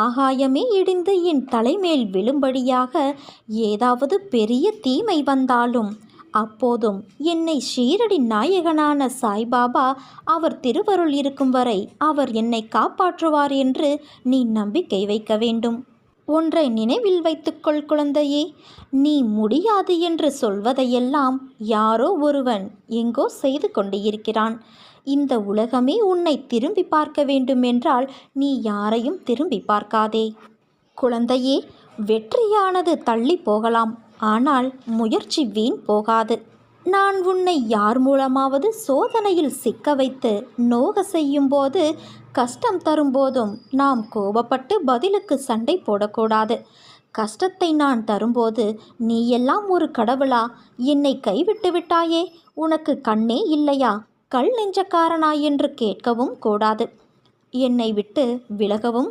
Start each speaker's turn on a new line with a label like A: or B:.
A: ஆகாயமே இடிந்து என் தலைமேல் விழும்படியாக ஏதாவது பெரிய தீமை வந்தாலும் அப்போதும் என்னை ஷீரடி நாயகனான சாய்பாபா அவர் திருவருள் இருக்கும் வரை அவர் என்னை காப்பாற்றுவார் என்று நீ நம்பிக்கை வைக்க வேண்டும். ஒன்றை நினைவில் வைத்துக்கொள் குழந்தையே, நீ முடியாது என்று சொல்வதையெல்லாம் யாரோ ஒருவன் எங்கோ செய்து கொண்டு இருக்கிறான். இந்த உலகமே உன்னை திரும்பி பார்க்க வேண்டுமென்றால் நீ யாரையும் திரும்பி பார்க்காதே. குழந்தையே, வெற்றியானது தள்ளி போகலாம், ஆனால் முயற்சி வீண் போகாது. நான் உன்னை யார் மூலமாவது சோதனையில் சிக்க வைத்து நோக செய்யும்போது, கஷ்டம் தரும்போதும் நாம் கோபப்பட்டு பதிலுக்கு சண்டை போடக்கூடாது. கஷ்டத்தை நான் தரும்போது நீ எல்லாம் ஒரு கடவுளா, என்னை கைவிட்டு விட்டாயே, உனக்கு கண்ணே இல்லையா, கல் நெஞ்சக்காரனா என்று கேட்கவும் கூடாது. என்னை விட்டு விலகவும்